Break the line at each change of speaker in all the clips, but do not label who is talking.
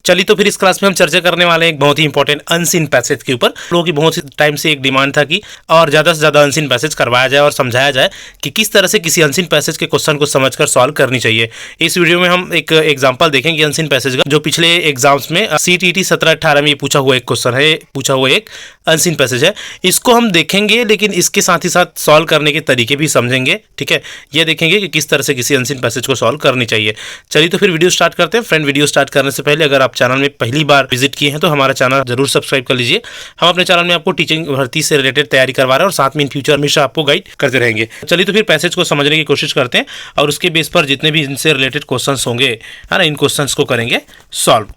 चलिए तो फिर इस क्लास में हम चर्चा करने वाले हैं एक बहुत ही इंपॉर्टेंट अनसीन पैसेज के ऊपर। लोगों की बहुत टाइम से एक डिमांड था कि और ज़्यादा से ज़्यादा अनसीन पैसेज करवाया जाए और समझाया जाए कि किस तरह से किसी अनसीन पैसेज के क्वेश्चन को समझकर सॉल्व करनी चाहिए। इस वीडियो में हम एक एग्जाम्पल देखेंगे अनसीन पैसेज का, जो पिछले एग्जाम्स में CTET 17-18 में ये पूछा हुआ एक क्वेश्चन है, पूछा हुआ एक अनसीन पैसेज है। इसको हम देखेंगे, लेकिन इसके साथ ही साथ सॉल्व करने के तरीके भी समझेंगे। ठीक है, ये देखेंगे कि किस तरह से किसी अनसीन पैसेज को सॉल्व करनी चाहिए। चलिए तो फिर वीडियो स्टार्ट करते हैं। फ्रेंड, वीडियो स्टार्ट करने से पहले अगर आप चैनल में पहली बार विजिट किए हैं तो हमारा चैनल जरूर सब्सक्राइब कर लीजिए। हम अपने चैनल में आपको टीचिंग भर्ती से रिलेटेड तैयारी करवा रहे हैं और साथ में इन फ्यूचर हमेशा आपको गाइड करते रहेंगे। चलिए तो फिर पैसेज को समझने की कोशिश करते हैं और उसके बेस पर जितने भी इनसे रिलेटेड क्वेश्चंस होंगे, है ना, इन क्वेश्चंस को करेंगे सॉल्व।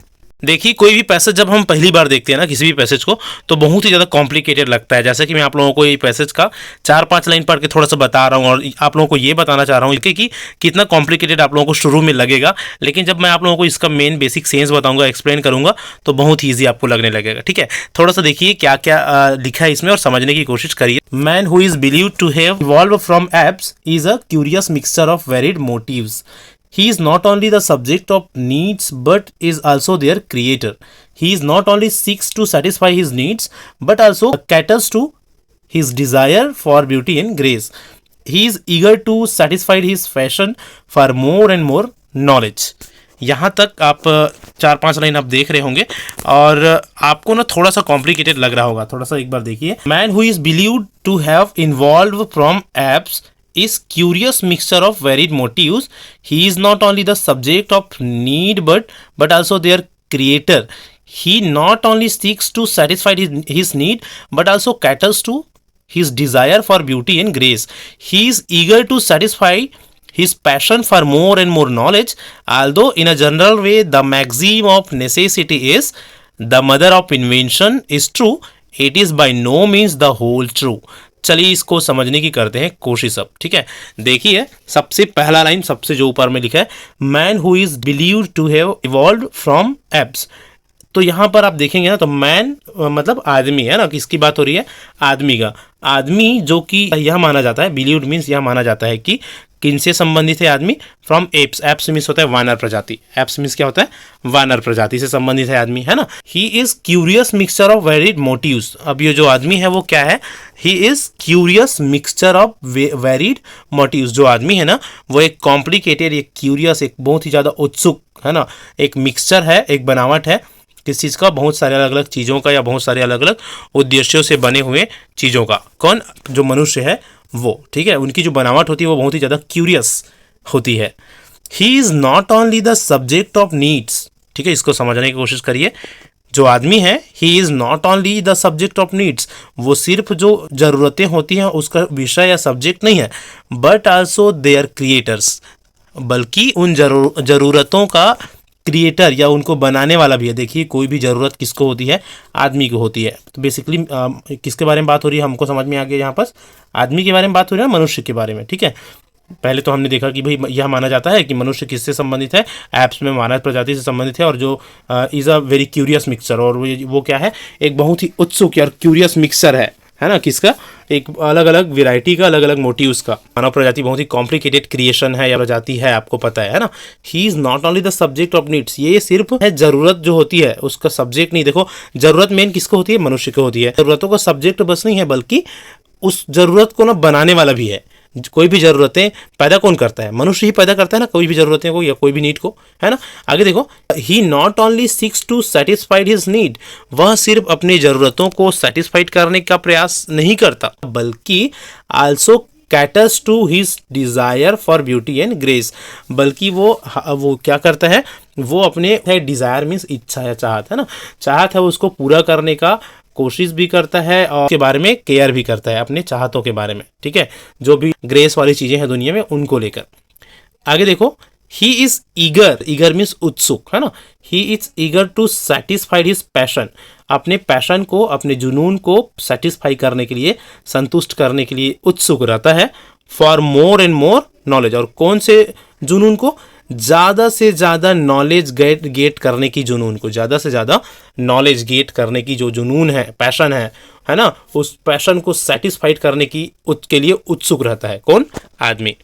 देखिए, कोई भी पैसेज जब हम पहली बार देखते हैं ना किसी भी पैसेज को, तो बहुत ही ज़्यादा कॉम्प्लिकेटेड लगता है। जैसे कि मैं आप लोगों को ये पैसेज का 4-5 लाइन पढ़ के थोड़ा सा बता रहा हूँ और आप लोगों को ये बताना चाह रहा हूँ कि कितना कॉम्प्लिकेटेड आप लोगों को शुरू में लगेगा, लेकिन जब मैं आप लोगों को इसका मेन बेसिक सेंस बताऊंगा, एक्सप्लेन करूंगा, तो बहुत ही ईजी आपको लगने लगेगा। ठीक है, थोड़ा सा देखिए क्या क्या लिखा है इसमें और समझने की कोशिश करिए। Man who is believed to have evolve from apes is a curious mixture of varied motives. He is not only the subject of needs but is also their creator. He is not only seeks to satisfy his needs but also caters to his desire for beauty and grace. He is eager to satisfy his passion for more and more knowledge. यहाँ तक आप 4-5 line आप देख रहे होंगे और आपको ना थोड़ा सा कॉम्प्लिकेटेड लग रहा होगा। थोड़ा सा एक बार देखिए। Man who is believed to have involve from apes is curious mixture of varied motives. He is not only the subject of need but also their creator. He not only seeks to satisfy his need but also caters to his desire for beauty and grace. He is eager to satisfy his passion for more and more knowledge. Although in a general way the maxim of necessity is the mother of invention is true, it is by no means the whole true. चलिए इसको समझने की करते हैं कोशिश अब। ठीक है, देखिए सबसे पहला लाइन सबसे जो ऊपर में लिखा है, man who is believed to have evolved from apes. तो यहाँ पर आप देखेंगे ना, तो मैन मतलब आदमी है ना, किसकी बात हो रही है? आदमी का। आदमी जो कि यह माना जाता है, बिलीव्ड मीन्स यह माना जाता है कि किनसे संबंधित है आदमी? From apps. एप्स मीन्स होता है वानर प्रजाति। एप्स मीन्स क्या होता है? वानर प्रजाति से संबंधित है आदमी, है ना। He is curious mixture of varied motives. अब ये जो आदमी है वो क्या है? He is curious mixture of varied motives. जो आदमी है ना वो एक कॉम्प्लिकेटेड, एक क्यूरियस, एक बहुत ही ज़्यादा उत्सुक, है ना, एक मिक्सचर है, एक बनावट है किस चीज़ का? बहुत सारे अलग अलग चीज़ों का या बहुत सारे अलग अलग उद्देश्यों से बने हुए चीज़ों का। कौन? जो मनुष्य है वो। ठीक है, उनकी जो बनावट होती है वो बहुत ही ज़्यादा क्यूरियस होती है। He is not only the subject of needs. ठीक है, इसको समझने की कोशिश करिए। जो आदमी है, he is not only the subject of needs, वो सिर्फ जो ज़रूरतें होती हैं उसका विषय या सब्जेक्ट नहीं है, बट आल्सो देयर क्रिएटर्स, बल्कि उन ज़रूरतों का क्रिएटर या उनको बनाने वाला भी है। देखिए, कोई भी ज़रूरत किसको होती है? आदमी को होती है। तो बेसिकली किसके बारे में बात हो रही है? हमको समझ में आ गया, यहाँ पर आदमी के बारे में बात हो रही है, मनुष्य के बारे में। ठीक है, पहले तो हमने देखा कि भाई यह माना जाता है कि मनुष्य किससे संबंधित है? एप्स में मानव प्रजाति से संबंधित है, और जो is a very curious mixture, और वो क्या है? एक बहुत ही उत्सुक और क्यूरियस मिक्सचर है ना, किसका? एक अलग अलग वेराइटी का, अलग अलग मोटिव्स का। मानव प्रजाति बहुत ही कॉम्प्लिकेटेड क्रिएशन है या प्रजाति है, आपको पता है ना। He is not only the subject of needs, ये सिर्फ है ज़रूरत जो होती है उसका सब्जेक्ट नहीं। देखो, ज़रूरत मेन किसको होती है? मनुष्य को होती है। ज़रूरतों का सब्जेक्ट बस नहीं है, बल्कि उस ज़रूरत को ना बनाने वाला भी है। कोई भी ज़रूरतें पैदा कौन करता है? मनुष्य ही पैदा करता है ना, कोई भी ज़रूरतें को या कोई भी नीड को, है ना। आगे देखो, he not only seeks to satisfied his need, वह सिर्फ अपनी ज़रूरतों को सेटिस्फाइड करने का प्रयास नहीं करता, बल्कि also caters to his desire for beauty and grace, बल्कि वो क्या करता है? वो अपने डिज़ायर मीन्स इच्छा या चाहत, है ना, चाहत है उसको पूरा करने का कोशिश भी करता है और उसके बारे में केयर भी करता है, अपने चाहतों के बारे में। ठीक है, जो भी ग्रेस वाली चीज़ें हैं दुनिया में उनको लेकर। आगे देखो, ही इज ईगर मीन्स उत्सुक, है ना। He is eager to satisfy his passion, अपने पैशन को, अपने जुनून को सेटिस्फाई करने के लिए, संतुष्ट करने के लिए उत्सुक रहता है। For more and more knowledge, और कौन से जुनून को? ज़्यादा से ज़्यादा नॉलेज गेट करने की जुनून को, ज़्यादा से ज़्यादा नॉलेज गेट करने की जो जुनून है, पैशन है ना, उस पैशन को सेटिस्फाइड करने की के लिए उत्सुक रहता है। कौन? आदमी।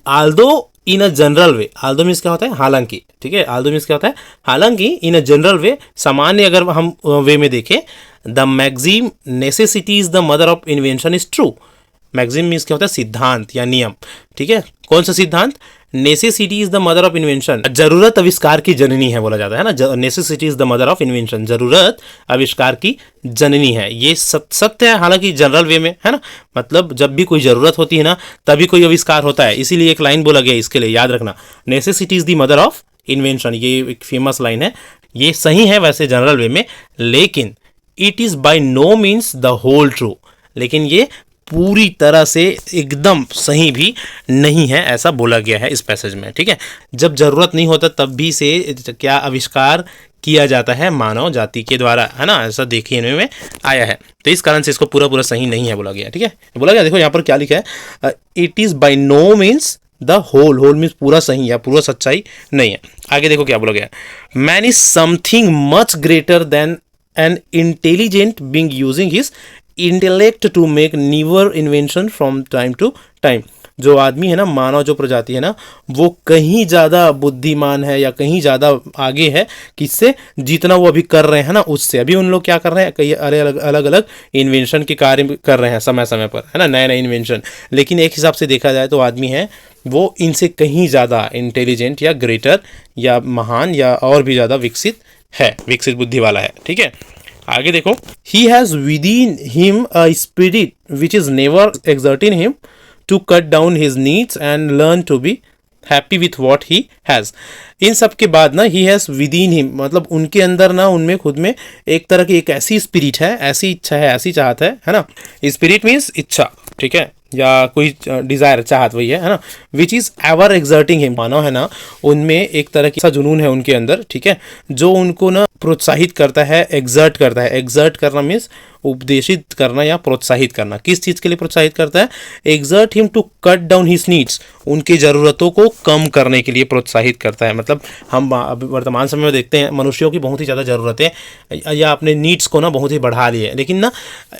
Aldous in a general way, Aldous means क्या होता है, हालांकि, ठीक है, आल्दो मीन्स क्या होता है, हालांकि, इन अ जनरल वे, सामान्य अगर हम वे में देखें, the maxim necessity is the mother of invention is true. Maxim means क्या होता है, सिद्धांत या नियम, ठीक है। कौन सा सिद्धांत, necessity is the mother of invention, जरूरत आविष्कार की जननी है बोला जाता है ना, necessity is the mother of invention, जरूरत आविष्कार की जननी है, ये सत्य है, हालांकि जनरल वे में, है ना, मतलब जब भी कोई जरूरत होती है ना तभी कोई आविष्कार होता है, इसीलिए एक लाइन बोला गया इसके लिए, याद रखना, necessity is the mother of invention, ये एक फेमस लाइन है, ये सही है वैसे जनरल वे में, लेकिन it is by no means the whole true, लेकिन ये पूरी तरह से एकदम सही भी नहीं है, ऐसा बोला गया है इस पैसेज में, ठीक है। जब जरूरत नहीं होता तब भी से क्या आविष्कार किया जाता है मानव जाति के द्वारा, है ना, ऐसा देखने में आया है, तो इस कारण से इसको पूरा पूरा सही नहीं है बोला गया, ठीक है। बोला गया, देखो यहाँ पर क्या लिखा है, it is by no means the whole, whole means पूरा सही या पूरा सच्चाई नहीं है। आगे देखो क्या बोला गया, man is something much greater than an intelligent being using his intellect to make newer invention from time to time. जो आदमी है ना, मानव जो प्रजाति है ना, वो कहीं ज़्यादा बुद्धिमान है या कहीं ज़्यादा आगे है किससे, जितना वो अभी कर रहे हैं ना उससे। अभी उन लोग क्या कर रहे हैं, कई अलग अलग इन्वेंशन के कार्य कर रहे हैं समय समय पर, है ना, नए नए इन्वेंशन, लेकिन एक हिसाब से देखा जाए तो आदमी है वो इनसे कहीं ज़्यादा इंटेलिजेंट या ग्रेटर या महान या और भी ज़्यादा विकसित है, विकसित बुद्धि वाला है, ठीक है। आगे देखो, he has within him a spirit which is never exerting him to cut down his needs and learn to be happy with what he has. इन सब के बाद ना, ही हैज विदिन हिम, मतलब उनके अंदर ना, उनमें खुद में एक तरह की एक ऐसी स्पिरिट है, ऐसी इच्छा है, ऐसी चाहत है ना, स्पिरिट मीन्स इच्छा, ठीक है, या कोई डिजायर, चाहत वही है ना, which is ever exerting him, मानव है ना, उनमें एक तरह की जुनून है उनके अंदर, ठीक है, जो उनको ना प्रोत्साहित करता है, एग्जर्ट करता है। एग्जर्ट करना मीन्स उपदेशित करना या प्रोत्साहित करना। किस चीज़ के लिए प्रोत्साहित करता है, exert him to cut down his needs, उनकी ज़रूरतों को कम करने के लिए प्रोत्साहित करता है। मतलब हम अभी वर्तमान समय में देखते हैं मनुष्यों की बहुत ही ज़्यादा ज़रूरतें या अपने नीड्स को ना बहुत ही बढ़ा लिए, लेकिन ना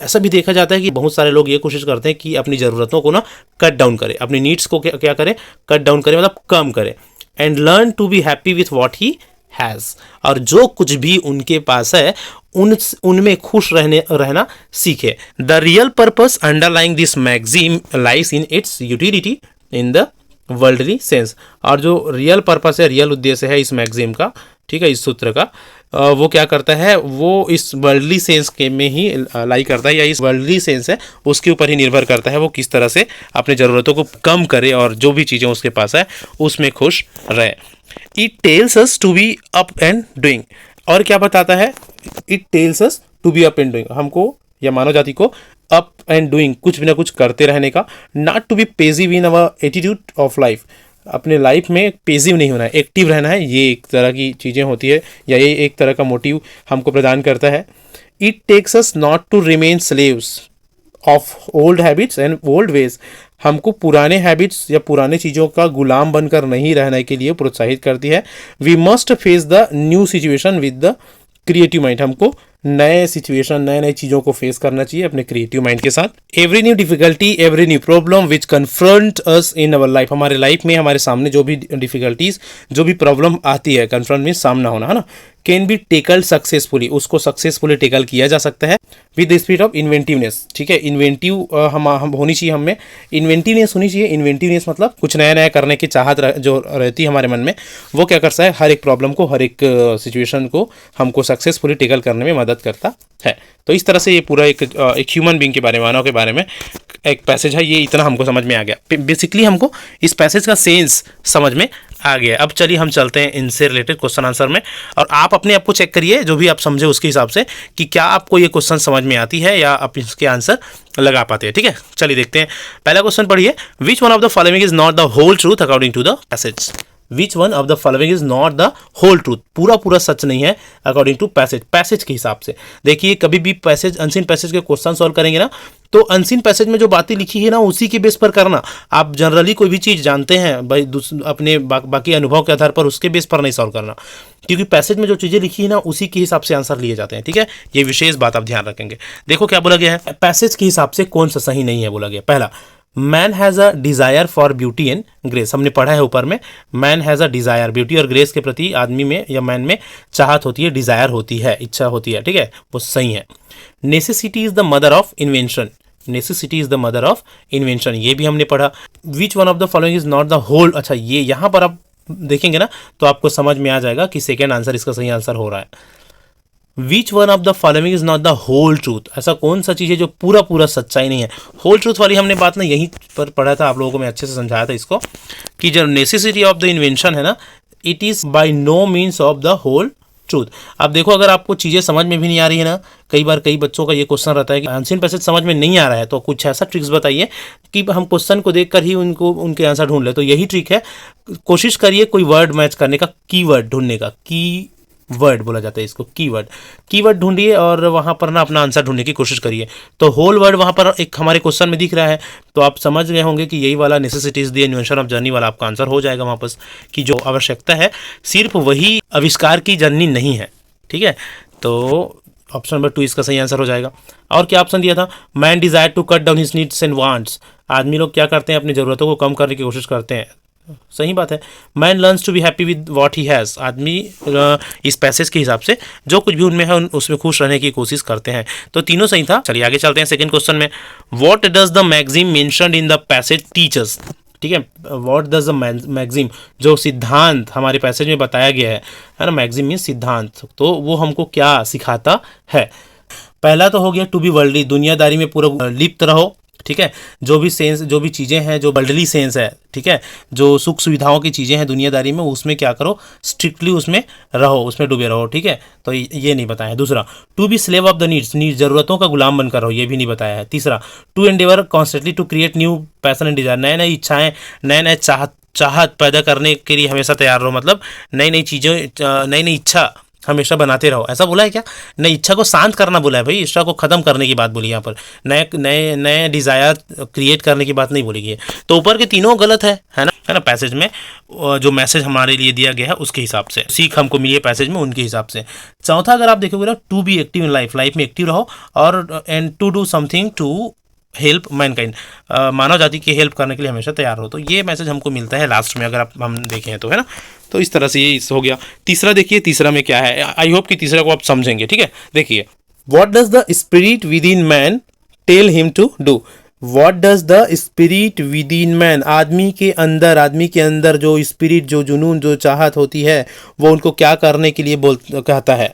ऐसा भी देखा जाता है कि बहुत सारे लोग ये कोशिश करते हैं कि अपनी ज़रूरतों को ना कट डाउन करें, अपनी नीड्स को क्या करें, कट डाउन करें, मतलब कम करें। And learn to be happy with what he has, और जो कुछ भी उनके पास है उनमें खुश रहना सीखे। The real purpose underlying this maxim lies in its utility in the worldly sense, और जो रियल पर्पस है, रियल उद्देश्य है इस मैगजीम का, ठीक है, इस सूत्र का, वो क्या करता है, वो इस वर्ल्डली सेंस के में ही लाई करता है, या इस वर्ल्डली सेंस है उसके ऊपर ही निर्भर करता है वो किस तरह से अपनी ज़रूरतों को कम करे और जो भी चीज़ें उसके पास है उसमें खुश रहे। It tells us to be up and doing, और क्या बताता है, it tells us to be up and doing, हमको या मानव जाति को अप एंड डूइंग, कुछ भी ना कुछ करते रहने का, not to be passive in our attitude of life, अपने लाइफ में पेसिव नहीं होना है, एक्टिव रहना है, ये एक तरह की चीज़ें होती है या ये एक तरह का मोटिव हमको प्रदान करता है। It takes us not to remain slaves of old habits and old ways, हमको पुराने हैबिट्स या पुराने चीज़ों का गुलाम बनकर नहीं रहने के लिए प्रोत्साहित करती है। We must face the new situation with the creative mind, हमको नए सिचुएशन, नए नए चीज़ों को फेस करना चाहिए अपने क्रिएटिव माइंड के साथ। Every new difficulty, every new problem which confront us in our life, हमारे लाइफ में हमारे सामने जो भी डिफिकल्टीज, जो भी प्रॉब्लम आती है, कन्फ्रंट मीन सामना होना, है ना, कैन बी टेकल सक्सेसफुली, उसको सक्सेसफुली टेकल किया जा सकता है with the spirit of inventiveness, ठीक है, इन्वेंटिव हम होनी चाहिए, हमें इन्वेंटिवनेस होनी चाहिए। इन्वेंटिवनेस मतलब कुछ नया नया करने की चाहत जो रहती है हमारे मन में, वो क्या करता है, हर एक प्रॉब्लम को, हर एक सिचुएशन को हमको सक्सेसफुली टेकल करने में मदद करता है। तो इस तरह से ये पूरा एक ह्यूमन बीइंग के बारे में, मानव के बारे में एक पैसेज है, ये इतना हमको समझ में आ गया। बेसिकली हमको इस पैसेज का सेंस समझ में आ गया। अब चलिए हम चलते हैं इनसे रिलेटेड क्वेश्चन आंसर में, और आप अपने आप को चेक करिए, जो भी आप समझे उसके हिसाब से, कि क्या आपको ये क्वेश्चन समझ में आती है या आप इसके आंसर लगा पाते हैं, ठीक है। चलिए देखते हैं, पहला क्वेश्चन पढ़िए, which one of the following is not the whole truth according to the passage. Which one of the following is not the whole truth, पूरा पूरा सच नहीं है अकॉर्डिंग टू पैसेज, पैसेज के हिसाब से। देखिए कभी भी पैसेज, अनसीन पैसेज के क्वेश्चन सॉल्व करेंगे ना, तो अनसीन पैसेज में जो बातें लिखी है ना उसी के बेस पर करना। आप जनरली कोई भी चीज़ जानते हैं भाई, अपने बाकी अनुभव के आधार पर उसके बेस पर नहीं सॉल्व करना, क्योंकि पैसेज में जो चीज़ें लिखी है ना उसी के हिसाब से आंसर लिए जाते हैं, ठीक है। ये विशेष बात आप ध्यान रखेंगे। देखो क्या बोला गया है, पैसेज के हिसाब से कौन सा सही नहीं है बोला गया। पहला, man has a desire for beauty and grace, हमने पढ़ा है ऊपर में, man has a desire, beauty और ग्रेस के प्रति आदमी में या मैन में चाहत होती है, डिज़ायर होती है, इच्छा होती है, ठीक है, वो सही है। Necessity is the mother of invention, necessity is the mother of invention, ये भी हमने पढ़ा। Which one of the following is not the whole, अच्छा ये यहाँ पर आप देखेंगे ना तो आपको समझ में आ जाएगा कि सेकेंड आंसर इसका सही आंसर हो रहा है। Which one of the following is not the whole truth, ऐसा कौन सा चीज़ है जो पूरा पूरा सच्चाई नहीं है। होल ट्रूथ वाली हमने बात ना यहीं पर पढ़ा था, आप लोगों को मैं अच्छे से समझाया था इसको, कि जो नेसेसिटी ऑफ द इन्वेंशन है ना, it is by no means of the whole truth. अब देखो अगर आपको चीज़ें समझ में भी नहीं आ रही है ना, कई बार कई बच्चों का ये क्वेश्चन रहता है कि अनसीन पैसेज समझ में नहीं आ रहा है, तो कुछ ऐसा ट्रिक्स बताइए कि हम क्वेश्चन को देखकर ही उनके आंसर ढूंढ ले। तो यही ट्रिक है, कोशिश करिए कोई वर्ड मैच करने का, कीवर्ड ढूंढने का, की वर्ड बोला जाता है इसको, कीवर्ड ढूंढिए और वहाँ पर ना अपना आंसर ढूंढने की कोशिश करिए। तो होल वर्ड वहाँ पर एक हमारे क्वेश्चन में दिख रहा है, तो आप समझ गए होंगे कि यही वाला necessities the invention of journey वाला आपका आंसर हो जाएगा वापस, कि जो आवश्यकता है सिर्फ वही आविष्कार की जर्नी नहीं है, ठीक है। तो ऑप्शन नंबर 2 इसका सही आंसर हो जाएगा। और क्या ऑप्शन दिया था, man desire to cut down his needs and wants, आदमी लोग क्या करते हैं अपनी ज़रूरतों को कम करने की कोशिश करते हैं, सही बात है। Man learns to be happy with what he has, आदमी इस पैसेज के हिसाब से जो कुछ भी उनमें है उसमें खुश रहने की कोशिश करते हैं। तो तीनों सही था। चलिए आगे चलते हैं सेकंड क्वेश्चन में। What does the maxim mentioned in the passage teachers, ठीक है, व्हाट डज द मैगजीम, जो सिद्धांत हमारे पैसेज में बताया गया है ना, मैगजीम मीन सिद्धांत, तो वो हमको क्या सिखाता है। पहला तो हो गया टू बी वर्ल्डली, दुनियादारी में पूरा लिप्त रहो, ठीक है, जो भी सेंस, जो भी चीज़ें हैं, जो वर्ल्डली सेंस है, ठीक है, जो सुख सुविधाओं की चीज़ें हैं दुनियादारी में, उसमें क्या करो, स्ट्रिक्टली उसमें रहो, उसमें डूबे रहो, ठीक है, तो ये नहीं बताया है। दूसरा, to be slave of the needs, ज़रूरतों का गुलाम बनकर रहो, ये भी नहीं बताया है। तीसरा, to endeavour constantly to create new passion and desire, नए नई इच्छाएं, नए नए चाहत पैदा करने के लिए हमेशा तैयार रहो, मतलब नई नई चीज़ें, नई नई इच्छा हमेशा बनाते रहो, ऐसा बोला है क्या? नई इच्छा को शांत करना बोला है भाई, इच्छा को खत्म करने की बात बोली यहाँ पर, नए नए नए डिज़ायर क्रिएट करने की बात नहीं बोली गई है। तो ऊपर के तीनों गलत है ना पैसेज में, जो मैसेज हमारे लिए दिया गया है उसके हिसाब से, सीख हमको मिली है पैसेज में उनके हिसाब से। चौथा अगर आप देखोगे ना, to be active in life में एक्टिव रहो, और and to do something to help mankind, मानव जाति की हेल्प करने के लिए हमेशा तैयार हो। तो ये मैसेज हमको मिलता है लास्ट में, अगर हम देखें तो, है ना। तो इस तरह से ये हो गया। तीसरा देखिए, तीसरा में क्या है, आई होप कि तीसरा को आप समझेंगे, ठीक है। देखिए, what does the spirit within man tell him to do, what does the spirit within man, आदमी के अंदर जो स्पिरिट, जो जुनून, जो चाहत होती है, वो उनको क्या करने के लिए कहता है।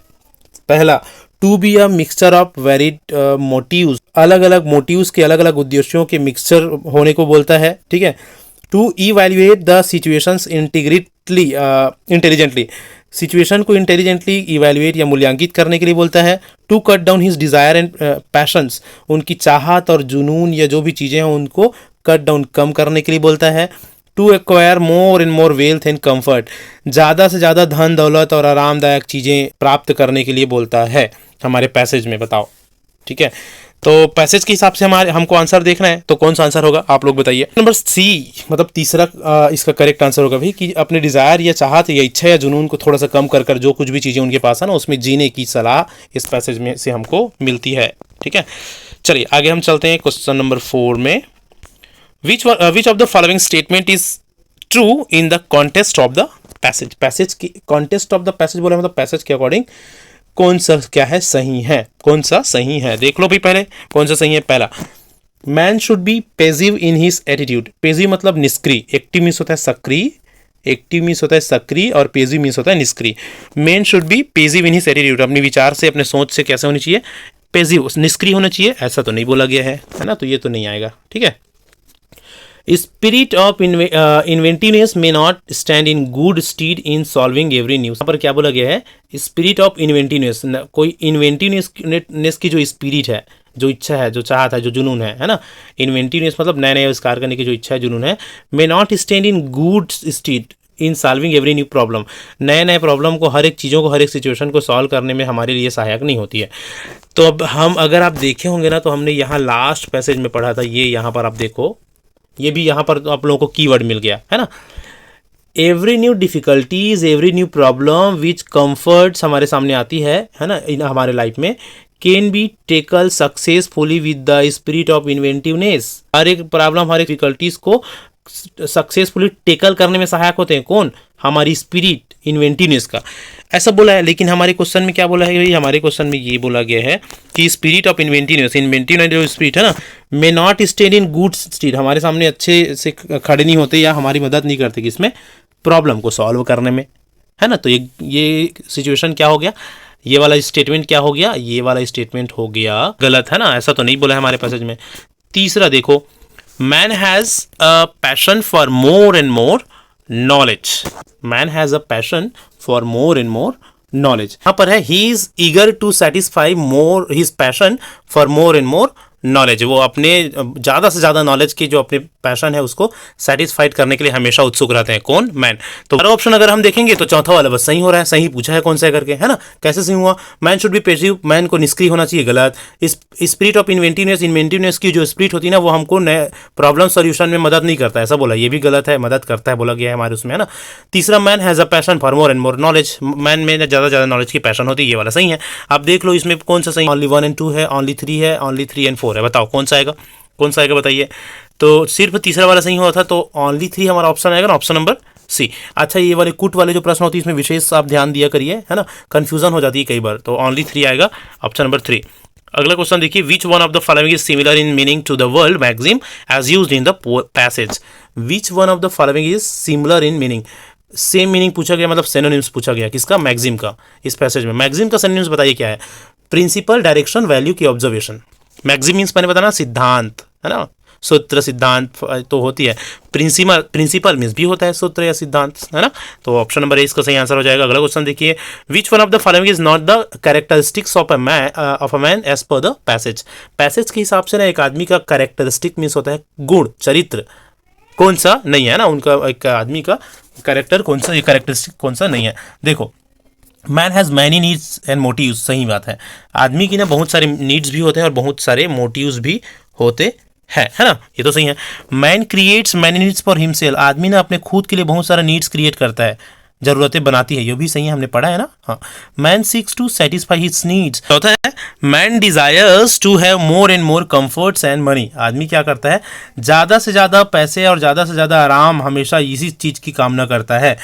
पहला, to be a mixture of varied motives, अलग अलग मोटिव्स के, अलग अलग उद्देश्यों के मिक्सचर होने को बोलता है, ठीक है। To evaluate the situations intelligently, situation को इंटेलिजेंटली इवैल्यूएट या मूल्यांकित करने के लिए बोलता है। To cut down his desire and passions, उनकी चाहत और जुनून या जो भी चीज़ें हैं उनको कट डाउन, कम करने के लिए बोलता है। To acquire more and more wealth and comfort, ज़्यादा से ज़्यादा धन दौलत और आरामदायक चीज़ें प्राप्त करने के लिए बोलता है हमारे पैसेज में, बताओ, ठीक है। तो पैसेज के हिसाब से हमको आंसर देखना है, तो कौन सा आंसर होगा आप लोग बताइए। नंबर सी, मतलब तीसरा इसका करेक्ट आंसर होगा भाई, कि अपने डिज़ायर या चाहत या इच्छा या जुनून को थोड़ा सा कम कर जो कुछ भी चीज़ें उनके पास है ना, उसमें जीने की सलाह इस पैसेज में से हमको मिलती है, ठीक है। चलिए आगे हम चलते हैं क्वेश्चन नंबर 4 में। Which of the following statement is true in the context of the passage, passage की context of the passage बोला मतलब पैसेज के अकॉर्डिंग कौन सा क्या है, सही है, कौन सा सही है, देख लो भाई पहले कौन सा सही है। पहला, man should be passive in his attitude, passive मतलब निष्क्रिय, एक्टिव मीन्स होता है सक्रिय, एक्टिव मीन्स होता है सक्रिय और पेसिव मीन्स होता है निष्क्रिय। Man should be passive in his attitude, अपने विचार से, अपने सोच से कैसे होनी चाहिए, पेसिव, निष्क्रिय होना चाहिए, ऐसा तो नहीं बोला गया है ना, तो ये तो नहीं आएगा, ठीक है। Spirit of inventiveness may not stand in good stead in solving every news, यहाँ पर क्या बोला गया है, स्पिरिट ऑफ इन्वेंटिवनेस, कोई इन्वेंटिवनेस की जो स्पिरिट है, जो इच्छा है, जो चाहत है, जो जुनून है ना, इन्वेंटिवनेस मतलब नए नए आविष्कार करने की जो इच्छा है, जुनून है, may not stand in good stead in solving every new problem, नए नए प्रॉब्लम को, हर एक चीज़ों को, हर एक सिचुएशन को सॉल्व करने में हमारे लिए सहायक नहीं होती है। तो अब हम, अगर आप देखे होंगे ना, तो हमने यहाँ लास्ट पैसेज में पढ़ा था, ये यहाँ पर आप देखो, ये भी यहाँ पर आप लोगों को कीवर्ड मिल गया है ना। Every new difficulties, every new problem which comforts हमारे सामने आती है ना, इन हमारे लाइफ में, can be tackle successfully with the spirit of inventiveness. हर एक प्रॉब्लम, हर एक डिफिकल्टीज को सक्सेसफुली टेकल करने में सहायक होते हैं कौन? हमारी स्पिरिट, इन्वेंटिवनेस का, ऐसा बोला है। लेकिन हमारे क्वेश्चन में क्या बोला है भाई? हमारे क्वेश्चन में ये बोला गया है कि स्पिरिट ऑफ इन्वेंटिवनेस, इन्वेंटिवनेस जो स्पिरिट है ना, may not stand in good state, हमारे सामने अच्छे से खड़े नहीं होते या हमारी मदद नहीं करते किसमें? प्रॉब्लम को सॉल्व करने में, है ना। तो ये सिचुएशन क्या हो गया? ये वाला स्टेटमेंट क्या हो गया? ये वाला स्टेटमेंट हो गया गलत, है ना। ऐसा तो नहीं बोला है हमारे पैसेज में। तीसरा देखो, man has a passion for more and more knowledge. Man has a passion for more and more knowledge. यहाँ पर है he is eager to satisfy more his passion for more and more knowledge. वो अपने ज़्यादा से ज़्यादा knowledge की जो अपने पैशन है उसको सेटिस्फाइड करने के लिए हमेशा उत्सुक रहते हैं कौन? मैन। तो हर ऑप्शन अगर हम देखेंगे तो चौथा वाला बस सही हो रहा है। सही पूछा है कौन सा करके, है ना। कैसे सही हुआ? Man should be passive, man को निष्क्रिय होना चाहिए, गलत। इस स्पिरिट ऑफ इन्वेंटिवनेस, इन्वेंटिवनेस की जो स्पिरिट होती है ना वो हमको नए प्रॉब्लम सॉल्यूशन में मदद नहीं करता, ऐसा बोला। ये भी गलत है, मदद करता है बोला गया है हमारे उसमें, है ना। तीसरा, man has a passion for more and more knowledge, man में ज़्यादा ज़्यादा नॉलेज की पैशन होती है, ये वाला सही है। अब देख लो इसमें कौन सा सही? ओनली 1 एंड 2 है, ओनली 3 है, ओनली 3 एंड 4 है। बताओ कौन सा आएगा? कौन सा आएगा बताइए। तो सिर्फ तीसरा वाला सही हुआ था, तो ओनली 3 हमारा ऑप्शन आएगा ना, ऑप्शन नंबर सी। अच्छा, ये वाले कुट वाले जो प्रश्न होती है इसमें विशेष आप ध्यान दिया करिए, है ना, कंफ्यूजन हो जाती है कई बार। तो ओनली 3 आएगा, ऑप्शन नंबर 3। अगला क्वेश्चन देखिए, which one of the following is similar in meaning to the word maxim as used in the passage. Which one of the following is similar in meaning, same meaning पूछा गया, मतलब synonyms पूछा गया किसका? Maxim का। इस passage में maxim का सिनोनिम्स बताइए क्या है? प्रिंसिपल, डायरेक्शन, वैल्यू की ऑब्जर्वेशन। मैक्सिम मीन्स मैंने बताना सिद्धांत, है ना, सूत्र, सिद्धांत तो होती है। प्रिंसिपल मीन्स भी होता है सूत्र या सिद्धांत, है ना। तो ऑप्शन नंबर ए इसका सही आंसर हो जाएगा। अगला क्वेश्चन देखिए, which one of the following is not the characteristics of a man as per the passage. Passage के हिसाब से ना एक आदमी का कैरेक्टरिस्टिक मीन्स होता है गुण, चरित्र, कौन सा नहीं है ना, उनका एक आदमी का कैरेक्टर कौन सा, ये कैरेक्टरिस्टिक कौन सा नहीं है। देखो, man has many needs and motives, सही बात है। आदमी की ना बहुत सारे नीड्स भी होते हैं और बहुत सारे मोटिव्स भी होते है ना, ये तो सही है। Man creates many needs for himself, आदमी ना अपने खुद के लिए बहुत सारा नीड्स क्रिएट करता है, जरूरतें बनाती है, ये भी सही है, हमने पढ़ा है ना। हाँ, man seeks to satisfy his needs. चौथा है, man desires to have more and more comforts and money, आदमी क्या करता है? ज़्यादा से ज़्यादा पैसे और ज़्यादा से ज़्यादा आराम, हमेशा इसी चीज़ की कामना करता है।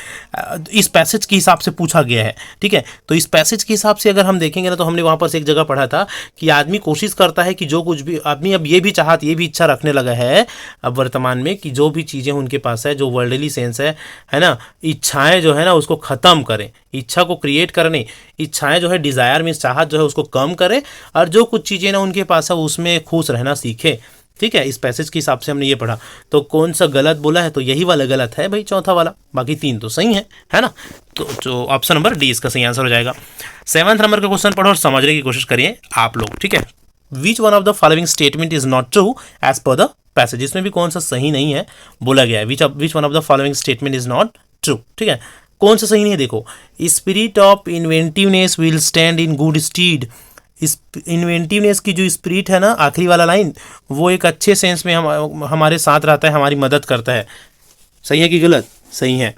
इस पैसेज के हिसाब से पूछा गया है, ठीक है। तो इस पैसेज के हिसाब से अगर हम देखेंगे ना, तो हमने वहाँ पर से एक जगह पढ़ा था कि आदमी कोशिश करता है कि जो कुछ भी आदमी अब ये भी चाहत, ये भी इच्छा रखने लगा है अब वर्तमान में कि जो भी चीज़ें उनके पास है, जो वर्ल्डली सेंस है ना, इच्छाएं जो है ना उसको ख़त्म करें, इच्छा को क्रिएट करने, इच्छाएं जो है, डिज़ायर मीन्स चाहत जो है उसको कम करें, और जो कुछ चीज़ें ना उनके पास है उसमें खुश रहना सीखे, ठीक है। इस पैसेज के हिसाब से हमने ये पढ़ा। तो कौन सा गलत बोला है? तो यही वाला गलत है भाई, चौथा वाला, बाकी 3 तो सही है ना। तो जो ऑप्शन नंबर डी इसका सही आंसर हो जाएगा। 7th नंबर का क्वेश्चन पढ़ो और समझने की कोशिश करिए आप लोग, ठीक है। Which one of the following statement is not true as per the passage, इसमें भी कौन सा सही नहीं है बोला गया है। Which one of the following statement is not true, ठीक है। कौन सा सही नहीं है? देखो, spirit of inventiveness will stand in good stead. इस इन्वेंटिवनेस की जो स्पिरिट है ना, आखिरी वाला लाइन, वो एक अच्छे सेंस में हमारे साथ रहता है, हमारी मदद करता है। सही है कि गलत? सही है।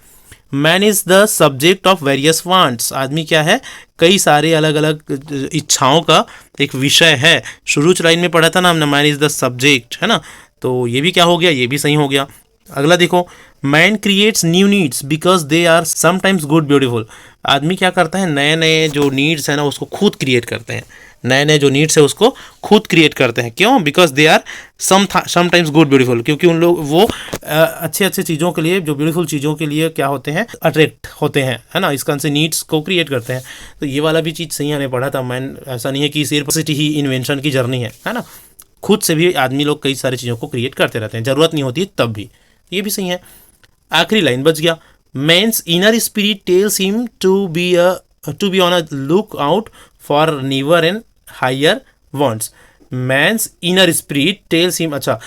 Man is the subject of various wants, आदमी क्या है? कई सारे अलग अलग इच्छाओं का एक विषय है। शुरू लाइन में पढ़ा था ना हमने, मैन इज द सब्जेक्ट, है ना। तो ये भी क्या हो गया? ये भी सही हो गया। अगला देखो, man creates new needs because they are sometimes good beautiful, आदमी क्या करता है? नए नए जो नीड्स है ना उसको खुद क्रिएट करते हैं, नए नए जो नीड्स है उसको खुद क्रिएट करते हैं। क्यों? Because they are sometimes good beautiful, क्योंकि उन लोग वो अच्छे अच्छे चीज़ों के लिए, जो ब्यूटीफुल चीज़ों के लिए क्या होते हैं? अट्रैक्ट होते हैं, है ना, इसका से नीड्स को क्रिएट करते हैं। तो ये वाला भी चीज़ सही हमने पढ़ा था। मैन ऐसा नहीं है कि सिर्फ ही इन्वेंशन की जर्नी है ना, खुद से भी आदमी लोग कई सारी चीज़ों को क्रिएट करते रहते हैं, ज़रूरत नहीं होती तब भी, ये भी सही है। आखिरी लाइन बच गया, man's inner spirit tells him to be on a look out for newer and higher wants. Man's inner spirit tells him, अच्छा,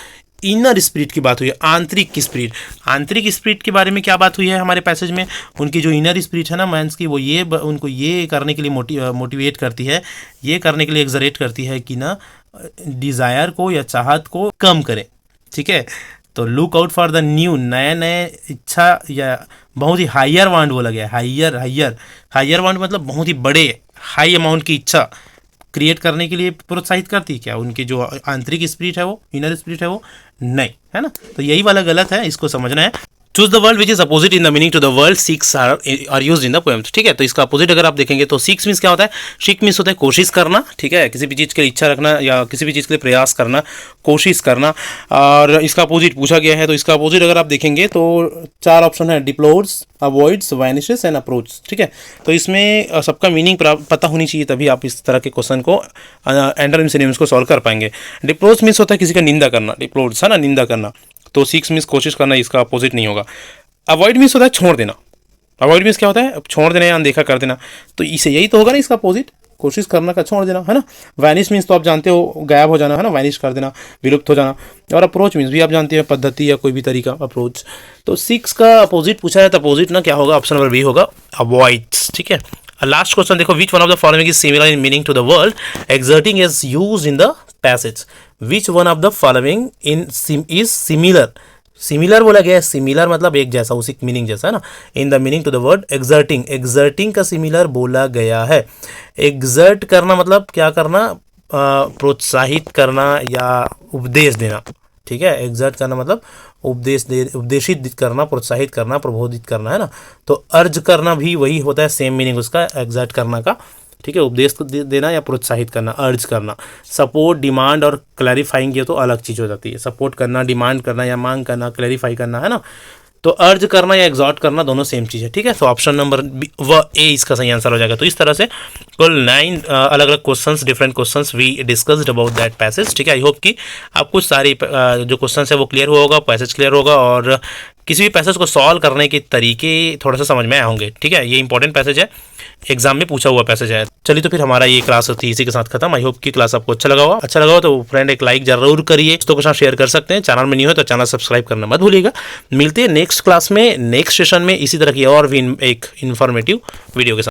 इनर स्पिरिट की बात हुई है, आंतरिक स्पिरिट। आंतरिक स्पिरिट के बारे में क्या बात हुई है हमारे पैसेज में? उनकी जो इनर स्पिरिट है ना मैंस की, वो ये उनको ये करने के लिए मोटिवेट करती है, ये करने के लिए एक्सरेट करती है कि ना डिज़ायर को या चाहत को कम करें, ठीक है। तो look out for the new, नए नए इच्छा या बहुत ही हायर वांट बोला गया, हायर वांट मतलब बहुत ही बड़े, हाई अमाउंट की इच्छा क्रिएट करने के लिए प्रोत्साहित करती है क्या? उनकी जो आंतरिक स्पिरिट है वो, इनर स्पिरिट है वो नहीं, है ना। तो यही वाला गलत है, इसको समझना है। Choose the word which is opposite in the meaning to the word seeks are used in the poem. ठीक है, तो इसका अपोजिट अगर आप देखेंगे तो सीक्स मीन्स क्या होता है? सीक मीन्स होता है कोशिश करना, ठीक है, किसी भी चीज़ के लिए इच्छा रखना या किसी भी चीज़ के लिए प्रयास करना, कोशिश करना। और इसका अपोजिट पूछा गया है, तो इसका अपोजिट अगर आप देखेंगे तो 4 ऑप्शन है, डिप्लोर्स, अवॉइड्स, वैनिशेस एंड अप्रोच। ठीक है, तो इसमें सबका मीनिंग पता होनी चाहिए, तभी आप इस तरह के क्वेश्चन को एंडरम सिनोनिम्स को सॉल्व कर पाएंगे। डिप्लोर्स मीन्स होता है किसी का निंदा करना, डिप्लोर्स है ना, निंदा करना। तो सिक्स मीन्स कोशिश करना, इसका अपोजिट नहीं होगा। अवॉइड मीन्स होता है छोड़ देना। अवॉइड मीन्स क्या होता है? छोड़ देना या अनदेखा कर देना। तो इसे यही तो होगा ना इसका अपोजिट, कोशिश करना का छोड़ देना, है ना। वैनिश मीन्स तो आप जानते हो गायब हो जाना, है ना, वैनिश कर देना, विलुप्त हो जाना। और अप्रोच मीन्स भी आप जानते हैं पद्धति या कोई भी तरीका, अप्रोच। तो सिक्स का अपोजिट पूछा है, तो अपोजिट ना क्या होगा? ऑप्शन नंबर बी होगा, अवॉइड्स। ठीक है, लास्ट क्वेश्चन देखो, which one of the following is similar in meaning to the word exerting is used in the passage. Which one of the following is similar, similar बोला गया है, similar मतलब एक जैसा, उसी मीनिंग जैसा, है ना। In the meaning to the word exerting, exerting का सिमिलर बोला गया है। एक्सर्ट करना मतलब क्या करना? प्रोत्साहित करना या उपदेश देना। ठीक है, एक्सर्ट करना मतलब उपदेशित करना, प्रोत्साहित करना, प्रबोधित करना, है ना। तो अर्ज करना भी वही होता है, सेम मीनिंग उसका एक्सर्ट करना का। ठीक है, उपदेश देना या प्रोत्साहित करना, अर्ज करना। सपोर्ट, डिमांड और क्लैरिफाइंग ये तो अलग चीज़ हो जाती है। सपोर्ट करना, डिमांड करना या मांग करना, क्लैरिफाई करना, है ना। तो अर्ज करना या एग्जॉर्ट करना दोनों सेम चीज़ है। ठीक है, तो ऑप्शन नंबर व ए इसका सही आंसर हो जाएगा। तो इस तरह से कुल 9 अलग अलग questions, different questions we discussed about that passage. ठीक है, आई होप कि आपको सारी जो क्वेश्चंस है वो क्लियर हुआ होगा, पैसेज क्लियर होगा, और किसी भी पैसेज को सॉल्व करने के तरीके थोड़ा सा समझ में आए होंगे। ठीक है, ये इंपॉर्टेंट पैसेज है, एग्जाम में पूछा हुआ पैसेज है। चलिए, तो फिर हमारा ये क्लास होती है इसी के साथ खत्म। आई होप कि क्लास आपको अच्छा लगा होगा। अच्छा लगा हो तो फ्रेंड एक लाइक जरूर करिए, दोस्तों के साथ शेयर कर सकते हैं। चैनल में नहीं हो तो चैनल सब्सक्राइब करना मत भूलिएगा। मिलते हैं नेक्स्ट क्लास में, नेक्स्ट सेशन में इसी तरह की और भी एक इन्फॉर्मेटिव वीडियो के साथ।